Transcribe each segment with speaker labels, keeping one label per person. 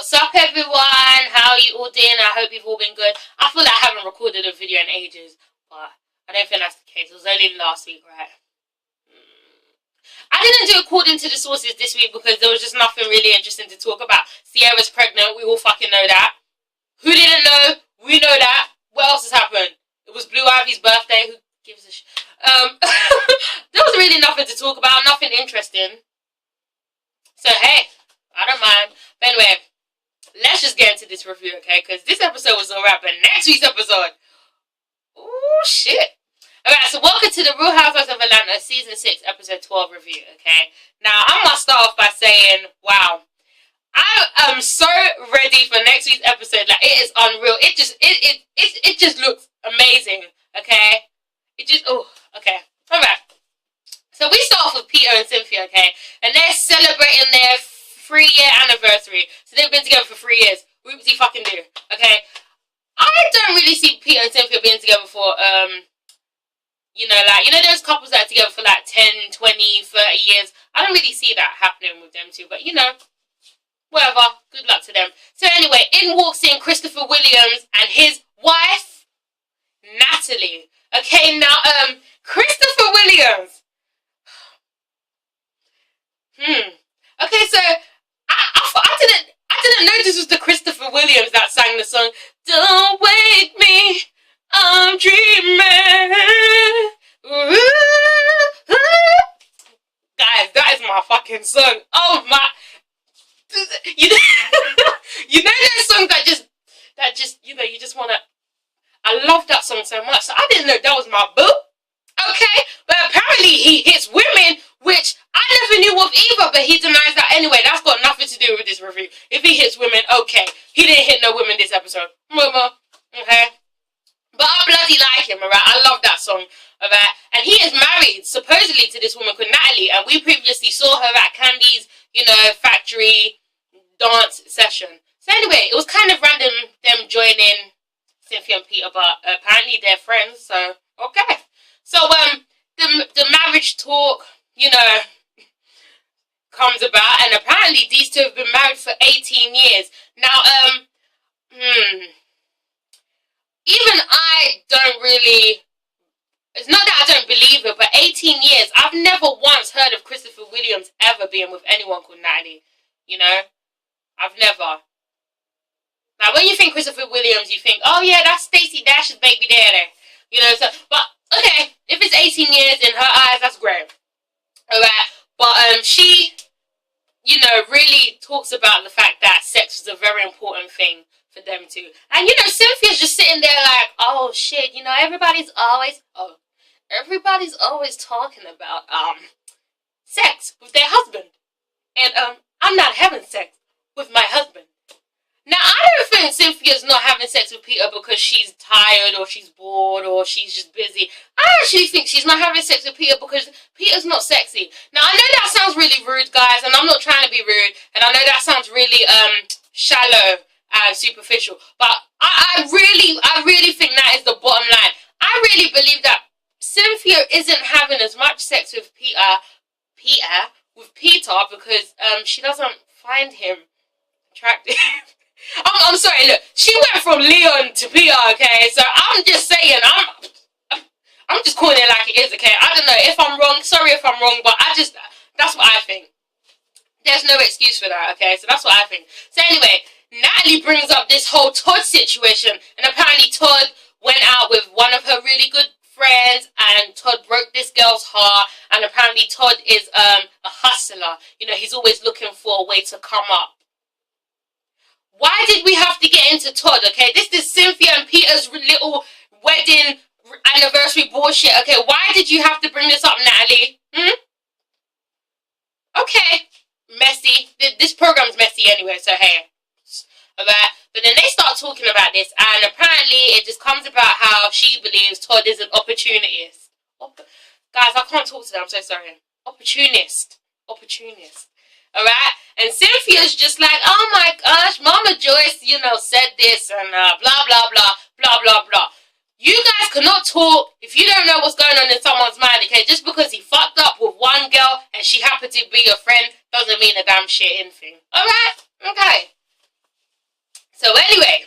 Speaker 1: What's up, everyone? How are you all doing? I hope you've all been good. I feel like I haven't recorded a video in ages, but I don't think that's the case. It was only last week, right? I didn't do according to the sources this week because there was just nothing really interesting to talk about. Sierra's pregnant. We all fucking know that. Who didn't know? We know that. What else has happened? It was Blue Ivy's birthday. Who gives a shit? There was really nothing to talk about. Nothing interesting. So, hey, I don't mind. But anyway, let's just get into this review, okay? Because this episode was alright, but next week's episode, oh shit. Alright, so welcome to the Real Housewives of Atlanta Season 6, Episode 12 review, okay? Now, I must start off by saying, wow, I am so ready for next week's episode. Like, it is unreal. It just looks amazing, okay? It just, oh, okay. Alright. So we start off with Peter and Cynthia, okay? And they're celebrating their 3-year anniversary. So they've been together for 3 years. Whoopsie fucking do. Okay. I don't really see Peter and Cynthia being together for those couples that are together for like 10, 20, 30 years. I don't really see that happening with them two. But whatever. Good luck to them. So anyway, in walks in Christopher Williams and his wife, Natalie. Okay, now Christopher Williams. Okay, so I didn't know this was the Christopher Williams that sang the song "Don't Wake Me, I'm Dreaming." Ooh, ooh. Guys, that is my fucking song. Oh my! You know that song that just you just wanna. I love that song so much. So I didn't know that was my boo. Okay, but apparently he hits women, which I never knew of either, but he denies that anyway. That's got nothing to do with this review. If he hits women, okay. He didn't hit no women this episode. Mama, okay? But I bloody like him, alright? I love that song, alright? And he is married, supposedly, to this woman called Natalie, and we previously saw her at Candy's, factory dance session. So anyway, it was kind of random them joining Cynthia and Peter, but apparently they're friends, so okay. So, the marriage talk, comes about, and apparently these two have been married for 18 years. Now, even I don't really, it's not that I don't believe it, but 18 years, I've never once heard of Christopher Williams ever being with anyone called Natalie, I've never. Now, when you think Christopher Williams, you think, oh yeah, that's Stacey Dash's baby daddy, but, okay, if it's 18 years in her eyes, that's great. Alright, but she, really talks about the fact that sex is a very important thing for them too. And, Cynthia's just sitting there like, oh shit, everybody's always talking about, sex with their husband. And, I'm not having sex with my husband. Now, I don't think Cynthia's not having sex with Peter because she's tired or she's bored or she's just busy. I actually think she's not having sex with Peter because Peter's not sexy. Now, I know that sounds really rude, guys, and I'm not trying to be rude, and I know that sounds really shallow and superficial, but I really think that is the bottom line. I really believe that Cynthia isn't having as much sex with Peter because she doesn't find him attractive. I'm sorry, look, she went from Leon to Peter, okay, so I'm just saying, I'm just calling it like it is, okay, I don't know if I'm wrong, sorry if I'm wrong, but that's what I think. There's no excuse for that, okay, so that's what I think. So anyway, Natalie brings up this whole Todd situation, and apparently Todd went out with one of her really good friends, and Todd broke this girl's heart, and apparently Todd is a hustler, he's always looking for a way to come up. Why did we have to get into Todd, okay? This is Cynthia and Peter's little wedding anniversary bullshit, okay? Why did you have to bring this up, Natalie? Okay. Messy. This program's messy anyway, so hey. Alright? But then they start talking about this, and apparently it just comes about how she believes Todd is an opportunist. Guys, I can't talk to them, I'm so sorry. Opportunist. Alright? And Cynthia's just like, oh my gosh, Mama Joyce, said this and blah, blah, blah, blah, blah, blah. You guys cannot talk if you don't know what's going on in someone's mind, okay? Just because he fucked up with one girl and she happened to be your friend doesn't mean a damn shit anything. Alright? Okay. So anyway,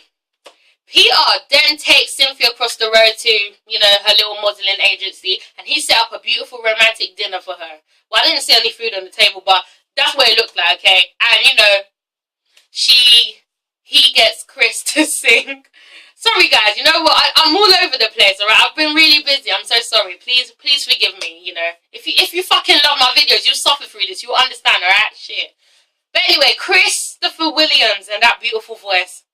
Speaker 1: Peter then takes Cynthia across the road to, you know, her little modelling agency, and he set up a beautiful romantic dinner for her. Well, I didn't see any food on the table, but that's what it looked like, okay? And, you know, he gets Chris to sing. Sorry, guys, you know what? I'm all over the place, alright? I've been really busy. I'm so sorry. Please forgive me, you know? If you fucking love my videos, you'll suffer through this. You'll understand, alright? Shit. But anyway, Christopher Williams and that beautiful voice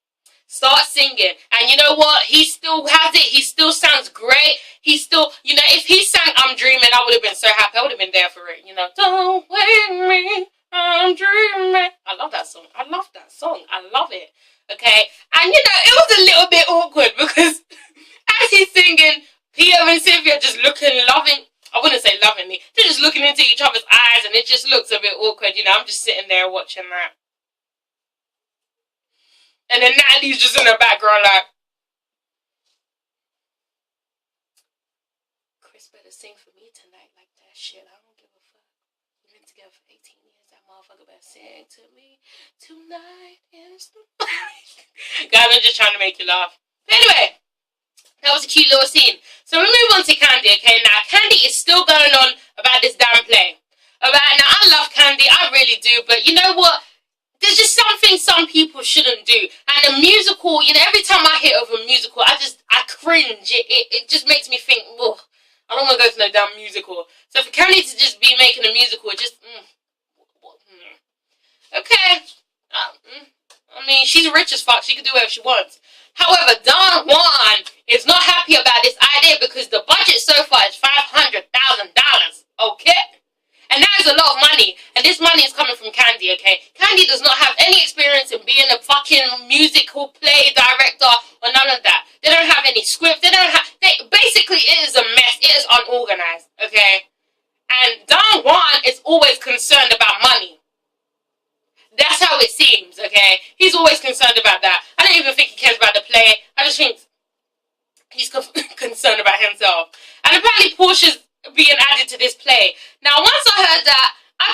Speaker 1: start singing, and you know what? He still has it. He still sounds great. He still, you know, if he sang "I'm Dreaming," I would have been so happy. I would have been there for it. You know, don't wake me, I'm dreaming. I love that song. I love that song. I love it. Okay, and you know, it was a little bit awkward because as he's singing, Peter and Cynthia just looking loving. I wouldn't say lovingly. They're just looking into each other's eyes, and it just looks a bit awkward. You know, I'm just sitting there watching that. And then Natalie's just in the background like, Chris better sing for me tonight like that. Shit, I don't give a fuck. We've been together for 18 years. That motherfucker better sing to me tonight. Is the night. Guys, I'm just trying to make you laugh. But anyway, that was a cute little scene. So we move on to Candy, okay? Now, Candy is still going on about this damn play. Alright, now I love Candy. I really do. But you know what? There's just something some people shouldn't do. And a musical, you know, every time I hear of a musical, I cringe. It just makes me think, ugh, I don't want to go to no damn musical. So for Candy to just be making a musical, okay. I mean, she's rich as fuck. She can do whatever she wants. However, Don Juan is not happy about this idea because the budget so far is $500,000. Okay? And that is a lot of money. And this money is coming from Candy, okay? Candy does not have any experience in being a fucking musical play director or none of that. They don't have any script. Basically, it is a mess. It is unorganized, okay? And Don Juan is always concerned about money. That's how it seems, okay? He's always concerned about that. I don't even think he cares about the play. I just think he's concerned about himself. And apparently Portia's being added to this play. Now, once I heard that, I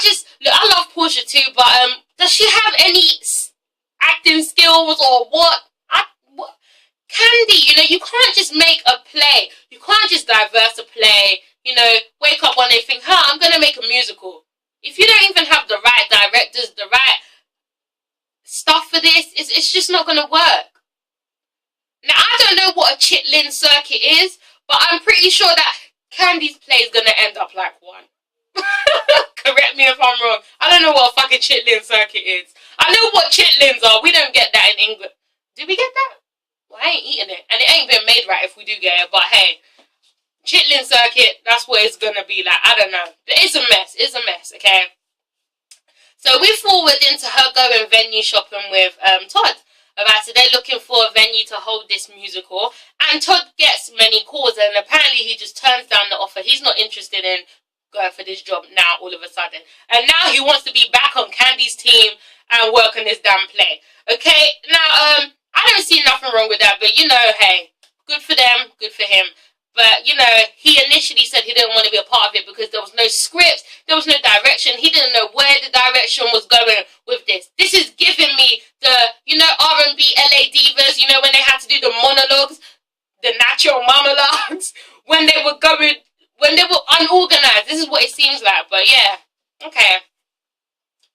Speaker 1: love Portia too, but does she have any acting skills or what? Candy, you know, you can't just make a play. You can't just diverse a play, you know, wake up one day and think, I'm going to make a musical. If you don't even have the right directors, the right stuff for this, it's just not going to work. Now, I don't know what a chitlin circuit is, but I'm pretty sure that Candy's play is going to end up like one. Correct me if I'm wrong. I don't know what a fucking chitlin circuit is. I know what chitlins are. We don't get that in England. Do we get that? Well, I ain't eating it. And it ain't been made right if we do get it. But hey, chitlin circuit, that's what it's going to be like. I don't know. It's a mess. It's a mess, okay? So we forward into her going venue shopping with Todd. Alright, so they're looking for a venue to hold this musical. And Todd gets many calls, and apparently he just turns down the offer. He's not interested in going for this job now all of a sudden. And now he wants to be back on Candy's team and work on this damn play. Okay, now, I don't see nothing wrong with that, but you know, hey, good for them, good for him. But, you know, he initially said he didn't want to be a part of it because there was no script, there was no direction. He didn't know where the direction was going with this. This is giving me the, you know, R&B LA divas, you know, when they had to do the monologues, the natural monologues, when they were unorganized. This is what it seems like, but yeah, okay.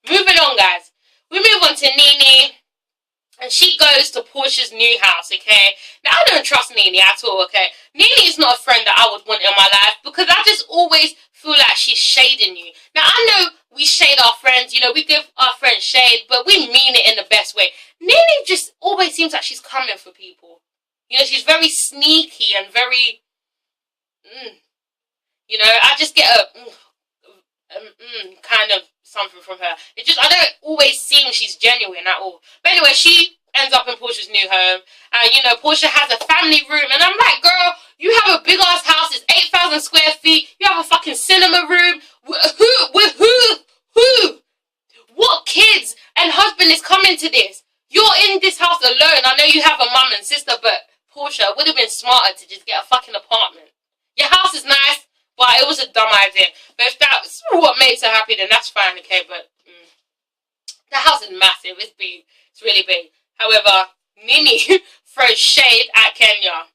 Speaker 1: Moving on, guys. We move on to Nene. And she goes to Portia's new house, okay? Now, I don't trust Nene at all, okay? Nene is not a friend that I would want in my life because I just always feel like she's shading you. Now, I know we shade our friends, you know, we give our friends shade, but we mean it in the best way. Nene just always seems like she's coming for people. You know, she's very sneaky and very, you know, I just get a kind of something from her. It just, I don't always seem she's genuine at all. But anyway, she ends up in Portia's new home, and you know, Portia has a family room, and I'm like, girl, you have a big ass house, it's 8,000 square feet, you have a fucking cinema room, who? What kids and husband is coming to this? You're in this house alone. I know you have a mum and sister, but Portia, it would have been smarter to just get a fucking apartment. Your house is nice, but it was a dumb idea. But if that's what makes her happy, then that's fine, okay? But the house is massive. It's big. It's really big. However, Nene throws shade at Kenya.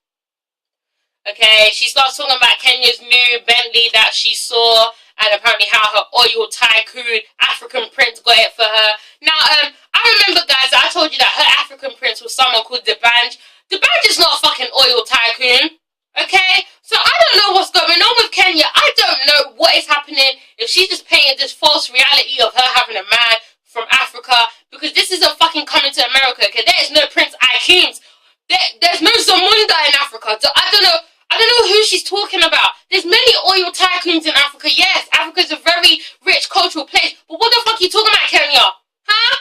Speaker 1: Okay, she starts talking about Kenya's new Bentley that she saw, and apparently how her oil tycoon African prince got it for her. Now, I remember, guys, I told you that her African prince was someone called D'banj. D'banj is not a fucking oil tycoon. Okay, so I don't know what's going on with Kenya. I don't know what is happening. If she's just painting this false reality of her having a man from Africa, because this isn't fucking coming to America. Okay, there is no Prince Akeems. There's no Zamunda in Africa. So I don't know who she's talking about. There's many oil tycoons in Africa. Yes, Africa's a very rich cultural place. But what the fuck are you talking about, Kenya? Huh?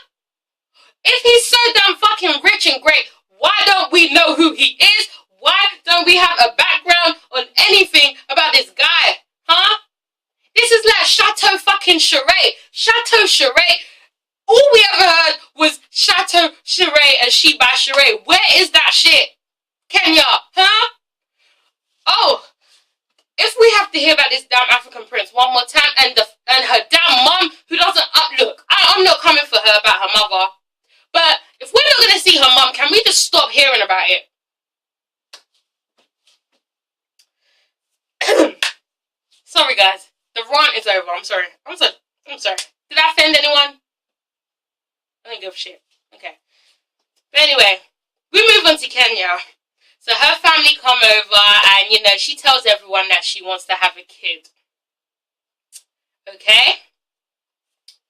Speaker 1: If he's so damn fucking rich and great, why don't we know who he is? Why don't we have a background on anything about this guy? Huh? This is like Chateau fucking Charade. Chateau Charade. All we ever heard was Chateau Charade and She by Charade. Where is that shit? Kenya? Huh? Oh, if we have to hear about this damn African prince one more time and her damn mum who doesn't look, I'm not coming for her about her mother. But if we're not going to see her mum, can we just stop hearing about it? Sorry, guys. The rant is over. I'm sorry. I'm sorry. Did I offend anyone? I don't give a shit. Okay. But anyway, we move on to Kenya. So her family come over and, you know, she tells everyone that she wants to have a kid. Okay?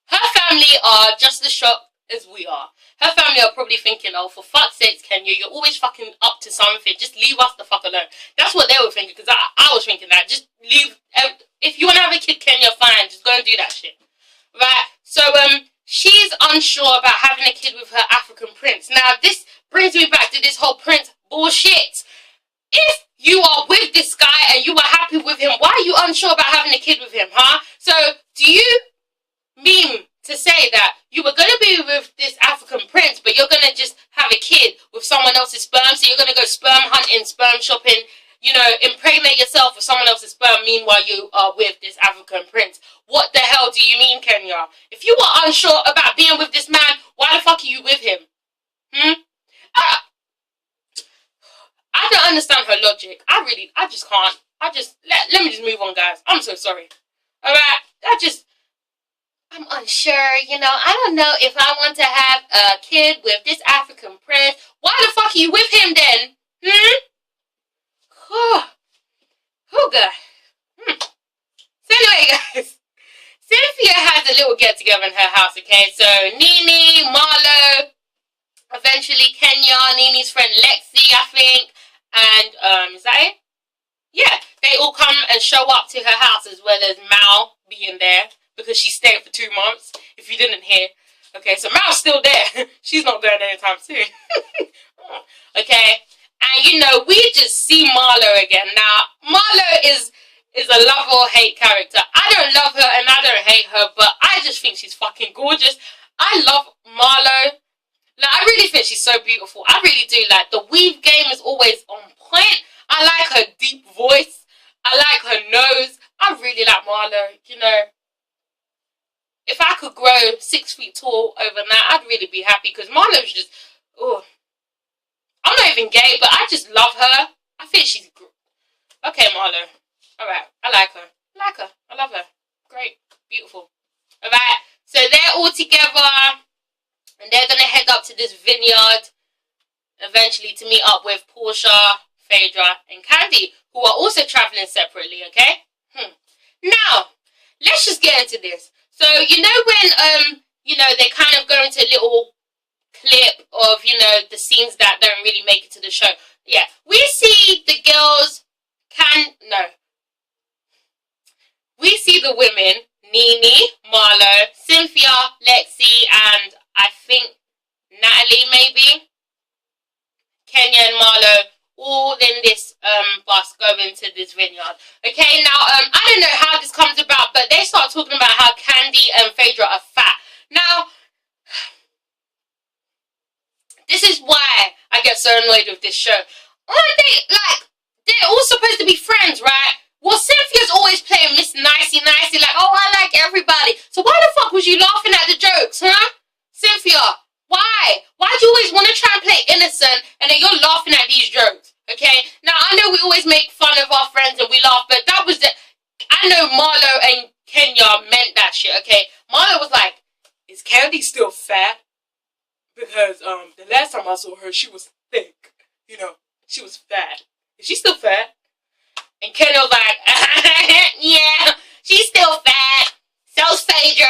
Speaker 1: Her family are just as shocked as we are. Her family are probably thinking, oh, for fuck's sake, Kenya, you're always fucking up to something. Just leave us the fuck alone. That's what they were thinking, because I was thinking that. Just leave. If you want to have a kid, Kenya, fine. Just go and do that shit. Right? So, she's unsure about having a kid with her African prince. Now, this brings me back to this whole prince bullshit. If you are with this guy and you are happy with him, why are you unsure about having a kid with him, huh? So, do you mean to say that you were going to be with this African prince, but you're going to just have a kid with someone else's sperm? So you're going to go sperm hunting, sperm shopping, you know, impregnate yourself with someone else's sperm, meanwhile you are with this African prince. What the hell do you mean, Kenya? If you were unsure about being with this man, why the fuck are you with him? I don't understand her logic. I just can't. Let me just move on, guys. I'm so sorry. Alright, I'm unsure, you know. I don't know if I want to have a kid with this African prince. Why the fuck are you with him then? Oh, God. So anyway, guys, Cynthia has a little get-together in her house, okay? So Nene, Marlo, eventually Kenya, Nene's friend Lexi, I think, and, is that it? Yeah, they all come and show up to her house, as well as Mal being there, because she stayed for 2 months, if you didn't hear. Okay, so Mal's still there. She's not going anytime soon. Okay, and you know, we just see Marlo again. Now, Marlo is a love or hate character. I don't love her and I don't hate her, but I just think she's fucking gorgeous. I love Marlo. Like, I really think she's so beautiful. I really do. Like, the weave game is always on point. I like her deep voice. I like her nose. I really like Marlo, you know. If I could grow 6 feet tall overnight, I'd really be happy, because Marlo's just, oh. I'm not even gay, but I just love her. I think she's okay, Marlo. Alright, I like her. I love her. Great. Beautiful. Alright, so they're all together, and they're going to head up to this vineyard, eventually to meet up with Portia, Phaedra, and Candy, who are also traveling separately, okay? Now, let's just get into this. So, you know when, you know, they kind of go into a little clip of, you know, the scenes that don't really make it to the show. Yeah, we see the girls we see the women, Nene, Marlo, Cynthia, Lexi, and I think Natalie, maybe, Kenya and Marlo, all in this bus going to this vineyard. Okay, now I don't know how this comes about, but they start talking about how Candy and Phaedra are fat. Now, this is why I get so annoyed with this show. Aren't they, like, they're all supposed to be friends, right? Well, Cynthia's always playing Miss Nicey, like, oh, I like everybody. So why the fuck was you laughing at the jokes, huh? Cynthia, why? Why'd you always want to try and play innocent? innocent, and then you're laughing at these jokes, okay? Now, I know we always make fun of our friends and we laugh, but that was the... I know Marlo and Kenya meant that shit, okay? Marlo was like, is Candy still fat? Because, the last time I saw her, she was thick. You know, she was fat. Is she still fat? And Kenya was like, yeah, she's still fat. So's Phaedra.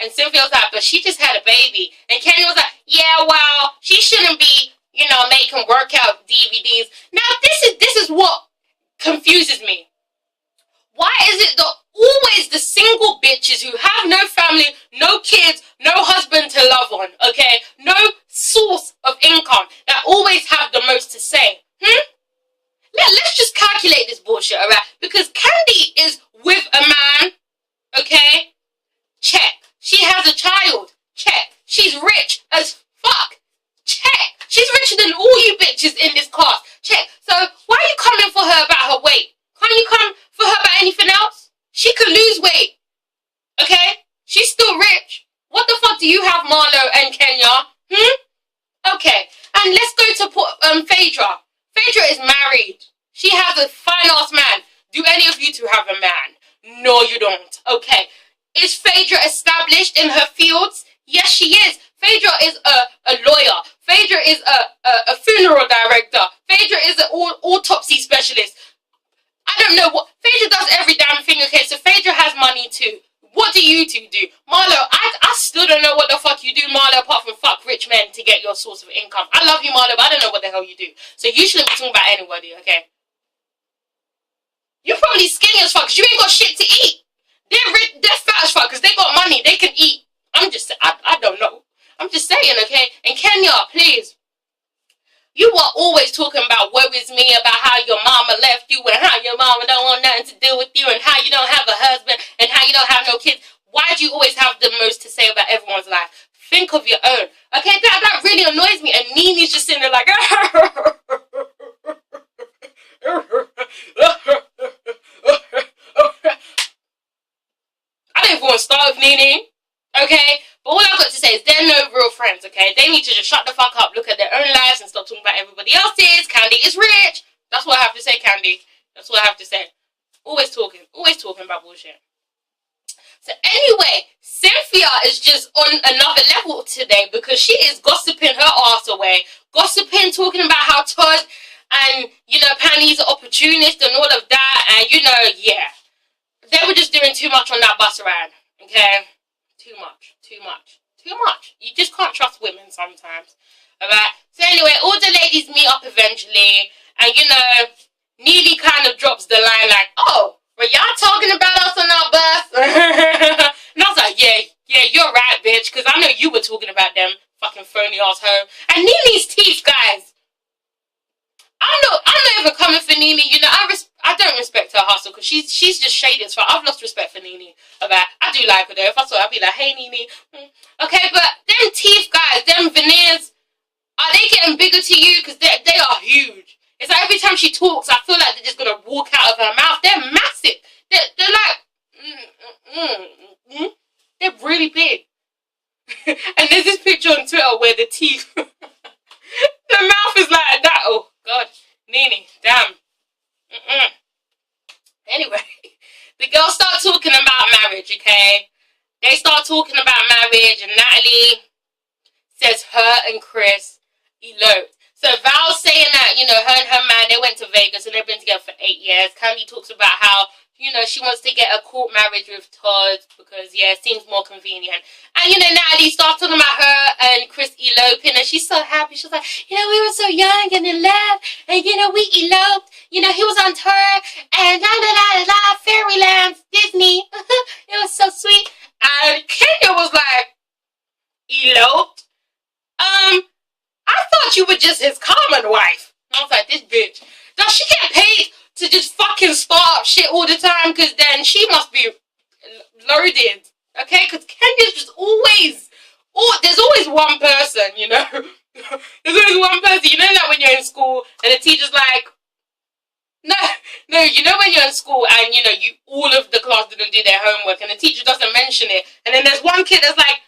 Speaker 1: And Cynthia was like, but she just had a baby. And Kenya was like, yeah, well, she shouldn't be, you know, making workout DVDs. Now, this is what confuses me. Why is it that always the single bitches who have no family, no kids, no husband to love on, okay, no source of income, that always have the most to say? Let's just calculate this bullshit, alright? Because Candy is with a man, okay? Check. She has a child. Check. She's rich as fuck. Check. She's richer than all you bitches in this cast. Check. So, why are you coming for her about her weight? Can't you come for her about anything else? She could lose weight. Okay? She's still rich. What the fuck do you have, Marlo and Kenya? Okay. And let's go to Phaedra. Phaedra is married. She has a fine-ass man. Do any of you two have a man? No, you don't. Okay. Is Phaedra established in her fields? Yes, she is. Phaedra is a lawyer. Phaedra is a funeral director. Phaedra is an autopsy specialist. I don't know what... Phaedra does every damn thing, okay? So Phaedra has money too. What do you two do? Marlo, I still don't know what the fuck you do, Marlo, apart from fuck rich men to get your source of income. I love you, Marlo, but I don't know what the hell you do. So you shouldn't be talking about anybody, okay? You're probably skinny as fuck because you ain't got shit to eat. They're fat as fuck because they got money. They can eat. I don't know. I'm just saying, okay? And Kenya, please. You are always talking about woe is me, about how your mama left you and how your mama don't want nothing to do with you and how you don't have a husband and how you don't have no kids. Why do you always have the most to say about everyone's life? Think of your own. Okay, that really annoys me. And Nini's just sitting there like... I don't even want to start with Nini. Okay? But all I've got to say is they're no real friends, okay? They need to just shut the fuck up, look at their own lives, and stop talking about everybody else's. Candy is rich. That's what I have to say, Candy. That's what I have to say. Always talking about bullshit. So anyway, Cynthia is just on another level today because she is gossiping her ass away. Gossiping, talking about how Todd and, you know, Penny's an opportunist and all of that. And, you know, yeah. They were just doing too much on that bus ride, okay? Too much. You just can't trust women sometimes. Alright? So anyway, all the ladies meet up eventually. And you know, Neely kind of drops the line like, oh, were y'all talking about us on our bus? And I was like, yeah, you're right, bitch. Because I know you were talking about them fucking phony ass hoe. And Neely's teeth, guys. I'm not even coming for Nene. You know, I don't respect her hustle because she's just shady as fuck. I've lost respect for Nene. About I do like her though. If I saw her, I'd be like, hey Nene. Okay, but them teeth, guys, them veneers, are they getting bigger to you? Because they are huge. It's like every time she talks, I feel like they're just gonna walk out of her mouth. They're massive. They're like, they're really big. And there's this picture on Twitter where the teeth, the mouth is like that. Oh God, Nene, damn. Anyway, the girls start talking about marriage, okay? They start talking about marriage, and Natalie says her and Chris eloped. So Val's saying that, you know, her and her man, they went to Vegas and they've been together for 8 years. Candy talks about how, you know, she wants to get a court marriage with Todd because, yeah, it seems more convenient. And, you know, Natalie starts talking about her and Chris eloping, and she's so happy. She's like, you know, we were so young and in love, and, you know, we eloped. You know, he was on tour, and la-la-la-la-la, Fairyland, Disney. It was so sweet. And Kenya was like, eloped? I thought you were just his common wife. And I was like, this bitch. Does she get paid to just fucking start shit all the time? Because then she must be loaded. Okay? Because Kenya's just always... there's always one person, you know? There's always one person. You know that when you're in school and the teacher's like... No, you know when you're in school and, you know, all of the class didn't do their homework and the teacher doesn't mention it. And then there's one kid that's like,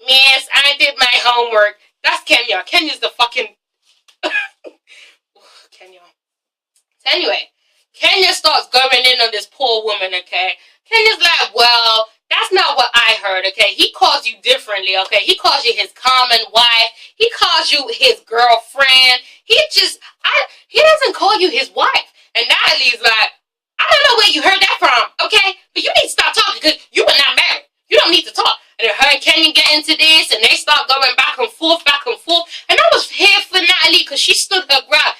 Speaker 1: miss, I did my homework. That's Kenya. Kenya's the fucking So anyway, Kenya starts going in on this poor woman, okay? Kenya's like, well, that's not what I heard, okay? He calls you differently, okay? He calls you his common wife. He calls you his girlfriend. He doesn't call you his wife. And Natalie's like, I don't know where you heard that from, okay? But you need to stop talking because you are not married. You don't need to talk. And then her and Kenya get into this and they start going back and forth. And I was here for Natalie because she stood her ground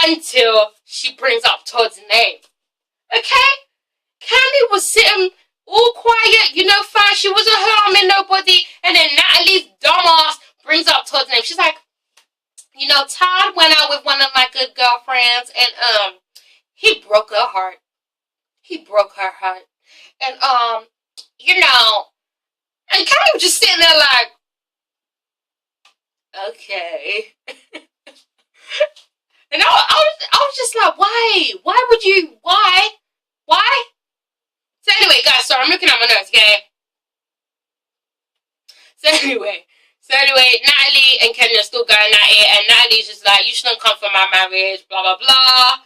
Speaker 1: until she brings up Todd's name. Okay? Candy was sitting all quiet, you know, fine. She wasn't harming nobody. And then Natalie's dumbass brings up Todd's name. She's like, you know, Todd went out with one of my good girlfriends and he broke her heart. He broke her heart. And you know, and Candy was just sitting there like, okay. And I was just like, why? Why would you? Why? So anyway, guys, sorry, I'm looking at my notes, okay? So anyway, Natalie and Kenya are still going at it, and Natalie's just like, you shouldn't come for my marriage, blah, blah, blah.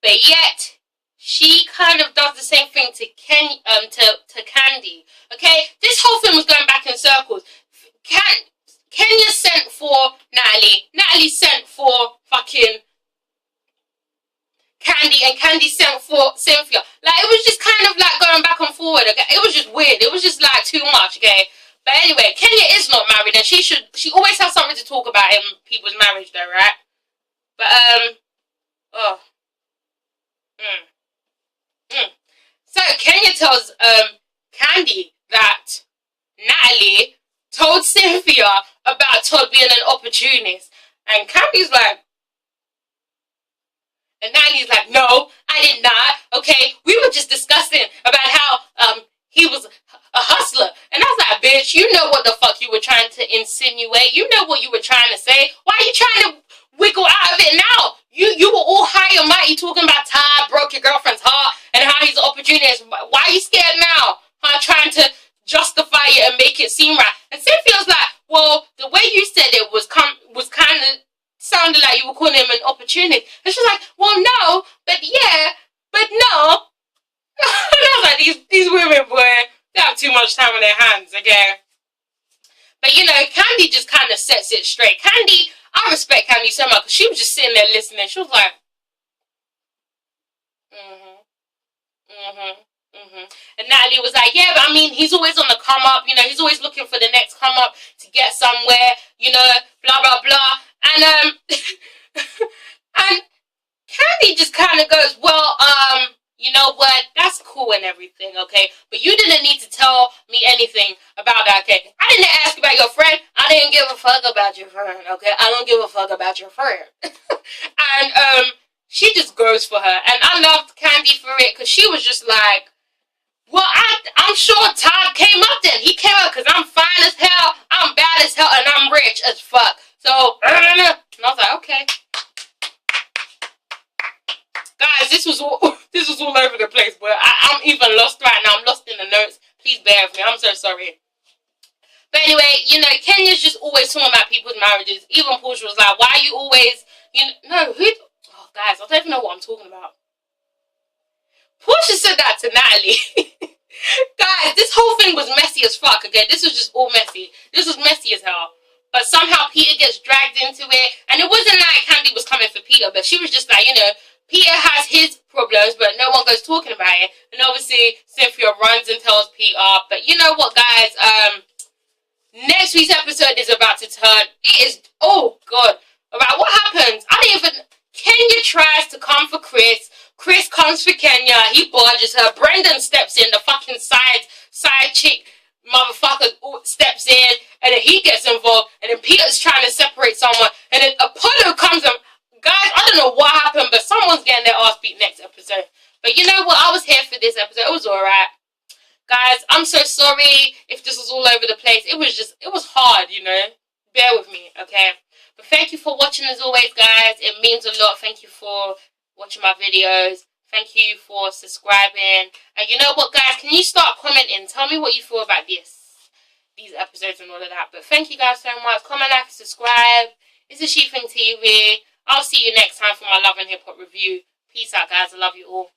Speaker 1: But yet, she kind of does the same thing to Candy, okay? This whole thing was going back in circles. Kenya sent for Natalie sent for fucking Candy, and Candy sent for Cynthia. Like, it was just kind of like going back and forward, okay? It was just weird. It was just like too much, okay? But anyway, Kenya is not married, and she always has something to talk about in people's marriage though, right? But, So Kenya tells, Candy that Natalie told Cynthia about Todd being an opportunist. And Candy's like, and Natalie's like, no, I did not. Okay, we were just discussing about how he was a hustler. And I was like, bitch, you know what the fuck you were trying to insinuate. You know what you were trying to say. Why are you trying to wiggle out of it now? You were all high and mighty talking about Todd broke your girlfriend's heart and how he's an opportunist. Why are you scared now? Trying to justify it and make it seem right. And Cynthia's like, well, the way you said it was kind of sounded like you were calling him an opportunist. And she's like, well, no, but yeah, but no. And I was like, these women, boy, they have too much time on their hands, okay? But, you know, Candy just kind of sets it straight. Candy, I respect Candy so much because she was just sitting there listening. She was like, And Natalie was like, yeah, but I mean, he's always on the come up, you know, he's always looking for the next come up to get somewhere, you know, blah, blah, blah. And, and Candy just kind of goes, well, you know what, that's cool and everything, okay, but you didn't need to tell me anything about that, okay? I didn't ask about your friend. I didn't give a fuck about your friend, okay? I don't give a fuck about your friend. And, she just goes for her. And I loved Candy for it, because she was just like, well, I'm sure Todd came up then. He came up because I'm fine as hell, I'm bad as hell, and I'm rich as fuck. So, and I was like, okay. Guys, this was all over the place, but I'm even lost right now. I'm lost in the notes. Please bear with me. I'm so sorry. But anyway, you know, Kenya's just always talking about people's marriages. Even Portia was like, why are you always, you know, oh, guys, I don't even know what I'm talking about. Portia said that to Natalie. Guys, this whole thing was messy as fuck, okay? This was just all messy. This was messy as hell. But somehow Peter gets dragged into it. And it wasn't like Candy was coming for Peter, but she was just like, you know, Peter has his problems, but no one goes talking about it. And obviously, Cynthia runs and tells Peter. But you know what, guys? Next week's episode is about to turn. It is, oh, God. About what happens? I didn't even... Kenya tries to come for Chris. Chris comes for Kenya. He barges her. Brendan steps in. The fucking side chick motherfucker steps in. And then he gets involved. And then Peter's trying to separate someone. And then Apollo comes and... Guys, I don't know what happened, but someone's getting their ass beat next episode. But you know what? I was here for this episode. It was alright. Guys, I'm so sorry if this was all over the place. It was hard, you know. Bear with me, okay? But thank you for watching as always, guys. It means a lot. Thank you for watching my videos. Thank you for subscribing. And you know what, guys? Can you start commenting? Tell me what you feel about this these episodes and all of that. But thank you guys so much. Comment, like, and subscribe. It's a She Thing TV. I'll see you next time for my Love and Hip Hop review. Peace out, guys. I love you all.